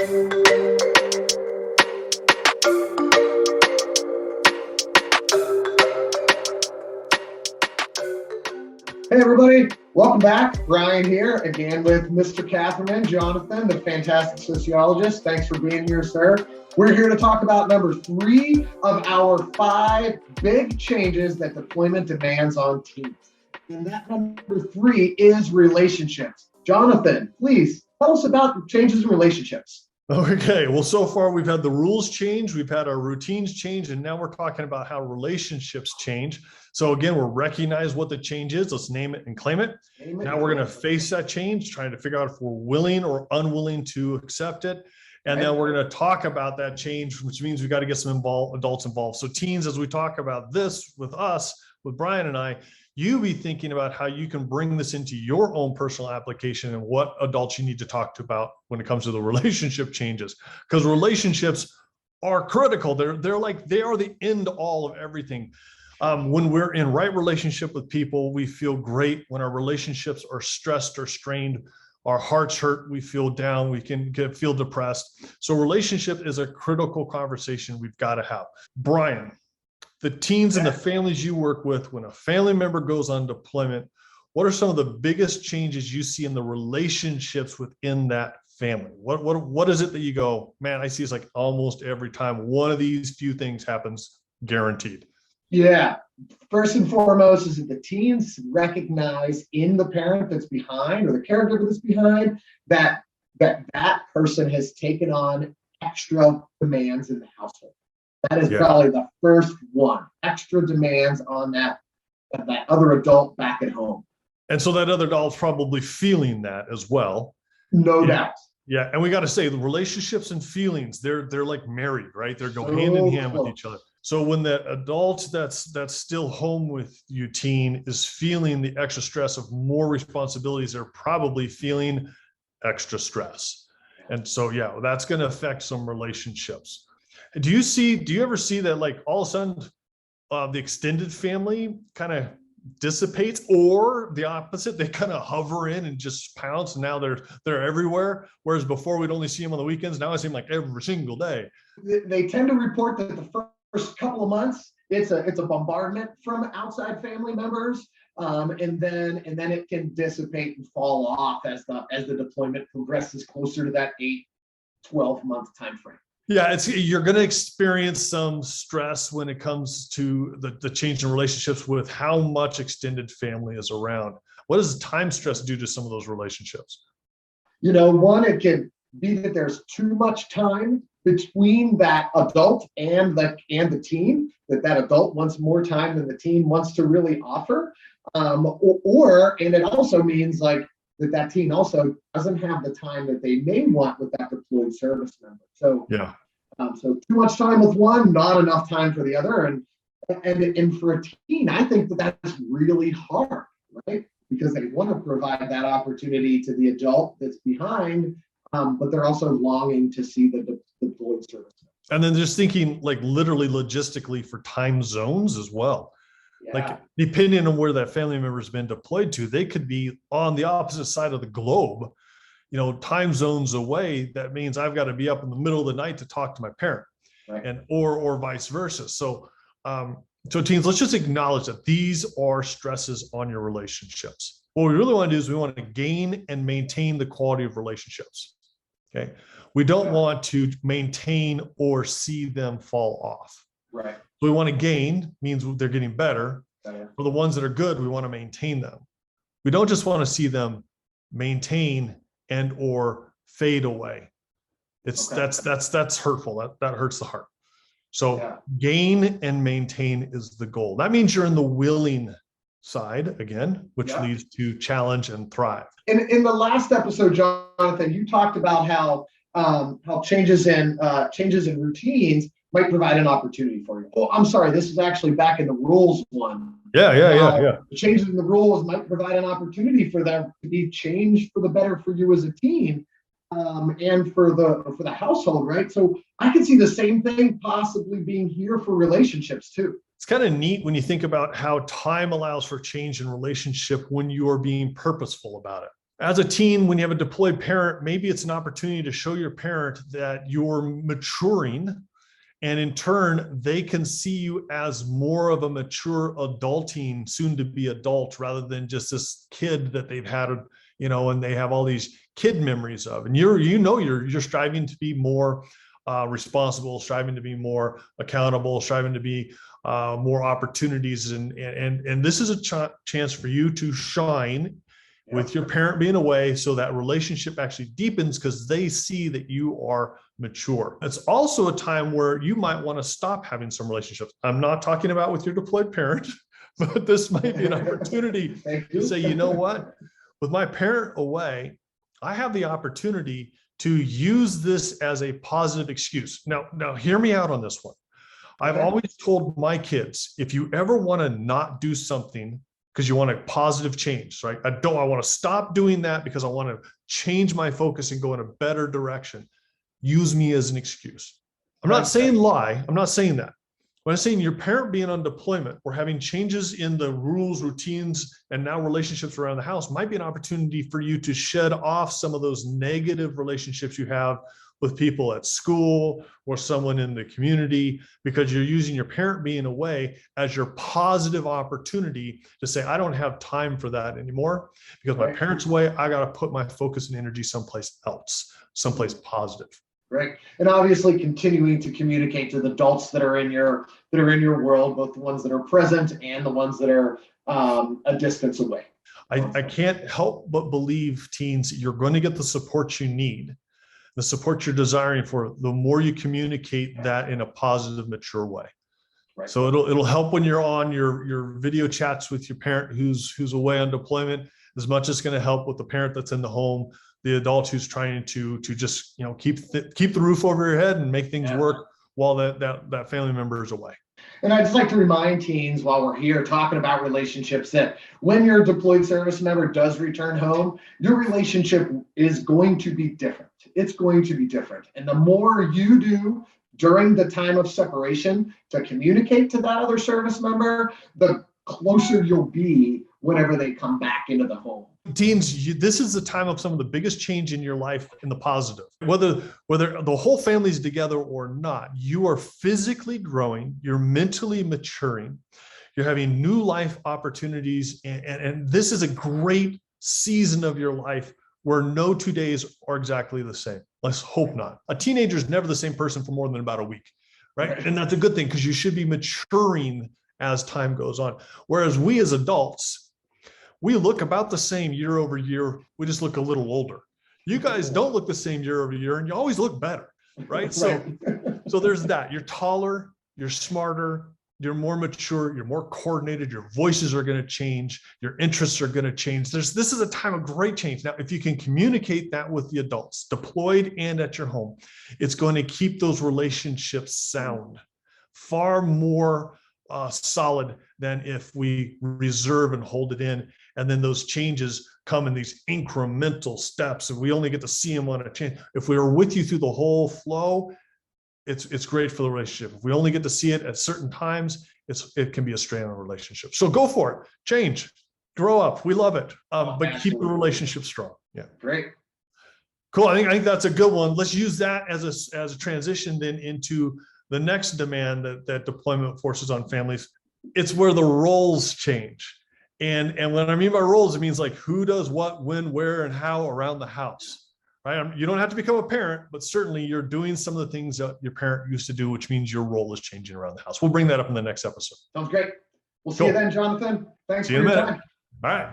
Hey everybody, welcome back. Brian here again with Mr. Catherman, Jonathan, the fantastic sociologist. Thanks for being here, sir. We're here to talk about number 3 of our 5 big changes that deployment demands on teams. And that number 3 is relationships. Jonathan, please tell us about changes in relationships. Okay, well, so far we've had the rules change, we've had our routines change, and now we're talking about how relationships change. So again, we'll recognize what the change is. Let's name it and claim it. Now we're going to face that change, trying to figure out if we're willing or unwilling to accept it. And then we're going to talk about that change, which means we got to get some adults involved. So teens, as we talk about this with us, with Brian and I, you be thinking about how you can bring this into your own personal application and what adults you need to talk to about when it comes to the relationship changes, because relationships are critical. They are the end all of everything. When we're in right relationship with people, we feel great. When our relationships are stressed or strained, our hearts hurt, we feel down, we can feel depressed. So relationship is a critical conversation we've got to have. Brian, the teens and the families you work with, when a family member goes on deployment, what are some of the biggest changes you see in the relationships within that family? What is it that you go, man, I see it's like almost every time one of these few things happens, guaranteed? Yeah. First and foremost is that the teens recognize in the parent that's behind or the caregiver that's behind that person has taken on extra demands in the household. That is probably the first one, extra demands on that other adult back at home. And so that other adult's probably feeling that as well. No doubt. Yeah. And we got to say the relationships and feelings, they're like married, right? They're going hand in hand with each other. So when that adult that's still home with you, teen, is feeling the extra stress of more responsibilities, they're probably feeling extra stress. And so, yeah, that's going to affect some relationships. Do you ever see that, like, all of a sudden the extended family kind of dissipates, or the opposite, they kind of hover in and just pounce, and now they're everywhere, whereas before we'd only see them on the weekends? Now I see them like every single day. They tend to report that the first couple of months it's a bombardment from outside family members, and then it can dissipate and fall off as the deployment progresses closer to that 8-12 month time frame. Yeah, you're going to experience some stress when it comes to the change in relationships with how much extended family is around. What does time stress do to some of those relationships? One, it can be that there's too much time between that adult and the teen, that adult wants more time than the teen wants to really offer. And it also means like that teen also doesn't have the time that they may want with that deployed service member. So so too much time with one, not enough time for the other. And for a teen, I think that's really hard, right? Because they want to provide that opportunity to the adult that's behind, but they're also longing to see the deployed service member. And then just thinking like literally logistically for time zones as well. Yeah. Like depending on where that family member has been deployed to, they could be on the opposite side of the globe, time zones away. That means I've got to be up in the middle of the night to talk to my parent, right? And or vice versa. So teens, let's just acknowledge that these are stresses on your relationships. What we really want to do is we want to gain and maintain the quality of relationships. Okay. We don't want to maintain or see them fall off. Right. So we want to gain, means they're getting better. For the ones that are good, we want to maintain them. We don't just want to see them maintain and or fade away. That's hurtful. That hurts the heart. So gain and maintain is the goal. That means you're in the willing side again, which leads to challenge and thrive. In the last episode, Jonathan, you talked about how changes in routines might provide an opportunity for you. Oh, I'm sorry. This is actually back in the rules one. Yeah. The changes in the rules might provide an opportunity for them to be changed for the better for you as a team, and for the household, right? So I can see the same thing possibly being here for relationships too. It's kind of neat when you think about how time allows for change in relationship when you are being purposeful about it. As a teen, when you have a deployed parent, maybe it's an opportunity to show your parent that you're maturing, and in turn, they can see you as more of a mature adulting, soon to be adult, rather than just this kid that they've had, and they have all these kid memories of. And you're striving to be more responsible, striving to be more accountable, striving to be more opportunities. And this is a chance for you to shine with your parent being away, so that relationship actually deepens because they see that you are mature. It's also a time where you might want to stop having some relationships. I'm not talking about with your deployed parent, but this might be an opportunity to say, you know what, with my parent away, I have the opportunity to use this as a positive excuse. Now hear me out on this one. I've always told my kids, if you ever want to not do something because you want a positive change, right? I want to stop doing that because I want to change my focus and go in a better direction. Use me as an excuse. I'm not saying lie. I'm not saying that. When I'm saying your parent being on deployment or having changes in the rules, routines, and now relationships around the house might be an opportunity for you to shed off some of those negative relationships you have with people at school or someone in the community, because you're using your parent being away as your positive opportunity to say, I don't have time for that anymore because my parent's away. I got to put my focus and energy someplace else, someplace positive. Right. And obviously continuing to communicate to the adults that are in your world, both the ones that are present and the ones that are a distance away. I can't help but believe, teens, you're going to get the support you need, the support you're desiring for, the more you communicate that in a positive, mature way. Right. So it'll help when you're on your video chats with your parent who's away on deployment, as much as it's going to help with the parent that's in the home, the adult who's trying to just keep the roof over your head and make things work while that family member is away. And I'd just like to remind teens, while we're here talking about relationships, that when your deployed service member does return home, your relationship is going to be different. It's going to be different. And the more you do during the time of separation to communicate to that other service member, the closer you'll be whenever they come back into the home. Teens, this is the time of some of the biggest change in your life in the positive. Whether the whole family's together or not, you are physically growing, you're mentally maturing, you're having new life opportunities, and this is a great season of your life where no 2 days are exactly the same. Let's hope not. A teenager is never the same person for more than about a week, right? And that's a good thing because you should be maturing as time goes on. Whereas we as adults, we look about the same year over year. We just look a little older. You guys don't look the same year over year, and you always look better, right? So there's that. You're taller, you're smarter, you're more mature, you're more coordinated. Your voices are going to change. Your interests are going to change. This is a time of great change. Now, if you can communicate that with the adults, deployed and at your home, it's going to keep those relationships sound, far more solid than if we reserve and hold it in. And then those changes come in these incremental steps, and we only get to see them on a change. If we are with you through the whole flow, it's great for the relationship. If we only get to see it at certain times, it can be a strain on a relationship. So go for it, change, grow up. We love it, but keep the relationship strong. Yeah, great, cool. I think that's a good one. Let's use that as a transition then into the next demand that deployment forces on families. It's where the roles change. And what I mean by roles, it means like who does what, when, where, and how around the house, right? You don't have to become a parent, but certainly you're doing some of the things that your parent used to do, which means your role is changing around the house. We'll bring that up in the next episode. Sounds great. We'll see you then, Jonathan. Thanks for your time. All right.